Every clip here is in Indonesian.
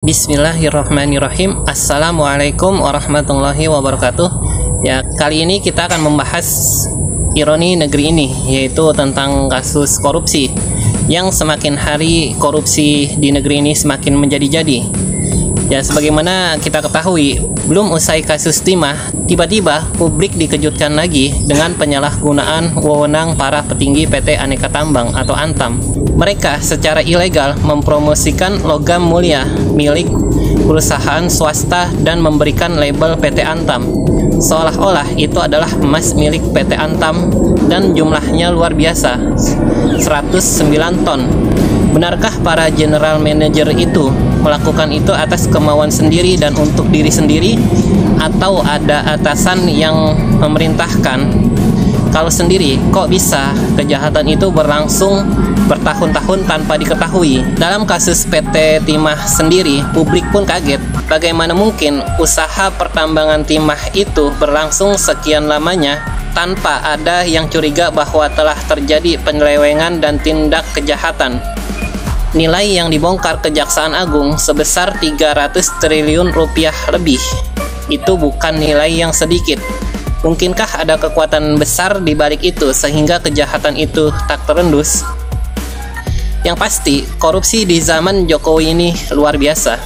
Bismillahirrahmanirrahim. Assalamualaikum warahmatullahi wabarakatuh. Ya, kali ini kita akan membahas ironi negeri ini, yaitu tentang kasus korupsi yang semakin hari korupsi di negeri ini semakin menjadi-jadi. Ya, sebagaimana kita ketahui, belum usai kasus timah, tiba-tiba publik dikejutkan lagi dengan penyalahgunaan wewenang para petinggi PT Aneka Tambang atau Antam. Mereka secara ilegal mempromosikan logam mulia milik perusahaan swasta dan memberikan label PT Antam, seolah-olah itu adalah emas milik PT Antam dan jumlahnya luar biasa, 109 ton. Benarkah para general manager itu melakukan itu atas kemauan sendiri dan untuk diri sendiri, atau ada atasan yang memerintahkan? Kalau sendiri, kok bisa kejahatan itu berlangsung bertahun-tahun tanpa diketahui? Dalam kasus PT Timah sendiri, publik pun kaget. Bagaimana mungkin usaha pertambangan timah itu berlangsung sekian lamanya tanpa ada yang curiga bahwa telah terjadi penyelewengan dan tindak kejahatan? Nilai yang dibongkar Kejaksaan Agung sebesar 300 triliun rupiah lebih. Itu bukan nilai yang sedikit. Mungkinkah ada kekuatan besar di balik itu sehingga kejahatan itu tak terendus? Yang pasti, korupsi di zaman Jokowi ini luar biasa.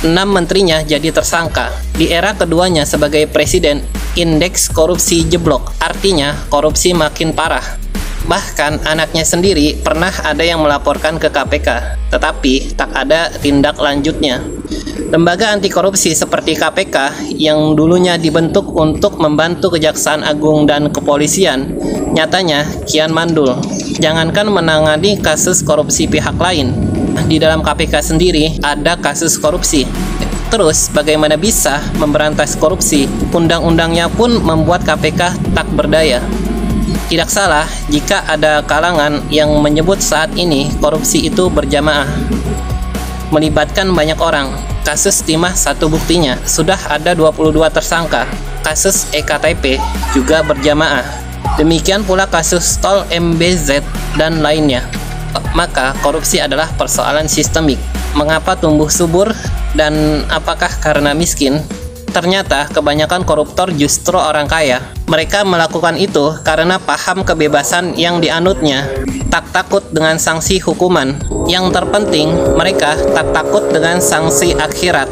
6 menterinya jadi tersangka. Di era keduanya sebagai presiden, indeks korupsi jeblok. Artinya, korupsi makin parah. Bahkan anaknya sendiri pernah ada yang melaporkan ke KPK, tetapi tak ada tindak lanjutnya. Lembaga anti korupsi seperti KPK yang dulunya dibentuk untuk membantu Kejaksaan Agung dan kepolisian, nyatanya kian mandul. Jangankan menangani kasus korupsi pihak lain, di dalam KPK sendiri ada kasus korupsi. Terus bagaimana bisa memberantas korupsi? Undang-undangnya pun membuat KPK tak berdaya. Tidak salah jika ada kalangan yang menyebut saat ini korupsi itu berjamaah, melibatkan banyak orang. Kasus timah satu buktinya, sudah ada 22 tersangka. Kasus EKTP juga berjamaah. Demikian pula kasus tol MBZ dan lainnya. Maka korupsi adalah persoalan sistemik. Mengapa tumbuh subur dan apakah karena miskin? Ternyata kebanyakan koruptor justru orang kaya. Mereka melakukan itu karena paham kebebasan yang dianutnya, tak takut dengan sanksi hukuman. Yang terpenting, mereka tak takut dengan sanksi akhirat,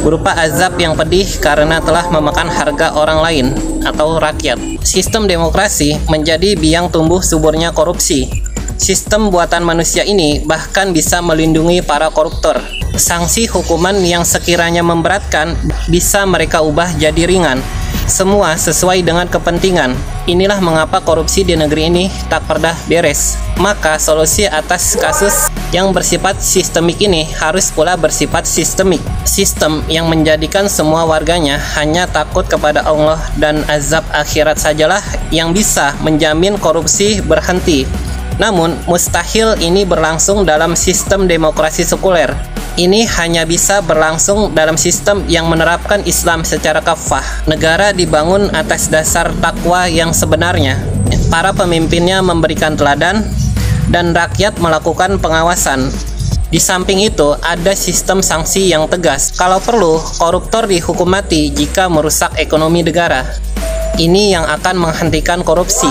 berupa azab yang pedih karena telah memakan harga orang lain atau rakyat. Sistem demokrasi menjadi biang tumbuh suburnya korupsi. Sistem buatan manusia ini bahkan bisa melindungi para koruptor. Sanksi hukuman yang sekiranya memberatkan bisa mereka ubah jadi ringan. Semua sesuai dengan kepentingan. Inilah mengapa korupsi di negeri ini tak pernah beres. Maka solusi atas kasus yang bersifat sistemik ini harus pula bersifat sistemik. Sistem yang menjadikan semua warganya hanya takut kepada Allah dan azab akhirat sajalah yang bisa menjamin korupsi berhenti. Namun, mustahil ini berlangsung dalam sistem demokrasi sekuler. Ini hanya bisa berlangsung dalam sistem yang menerapkan Islam secara kafah. Negara dibangun atas dasar takwa yang sebenarnya. Para pemimpinnya memberikan teladan dan rakyat melakukan pengawasan. Di samping itu, ada sistem sanksi yang tegas. Kalau perlu, koruptor dihukum mati jika merusak ekonomi negara. Ini yang akan menghentikan korupsi,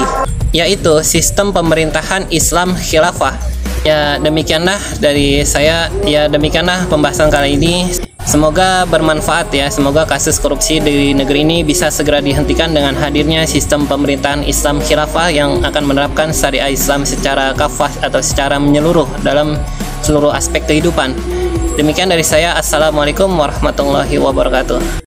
yaitu sistem pemerintahan Islam khilafah. Ya, demikianlah dari saya. Ya, demikianlah pembahasan kali ini. Semoga bermanfaat ya. Semoga kasus korupsi di negeri ini bisa segera dihentikan dengan hadirnya sistem pemerintahan Islam khilafah yang akan menerapkan syariah Islam secara kafah atau secara menyeluruh dalam seluruh aspek kehidupan. Demikian dari saya. Assalamualaikum warahmatullahi wabarakatuh.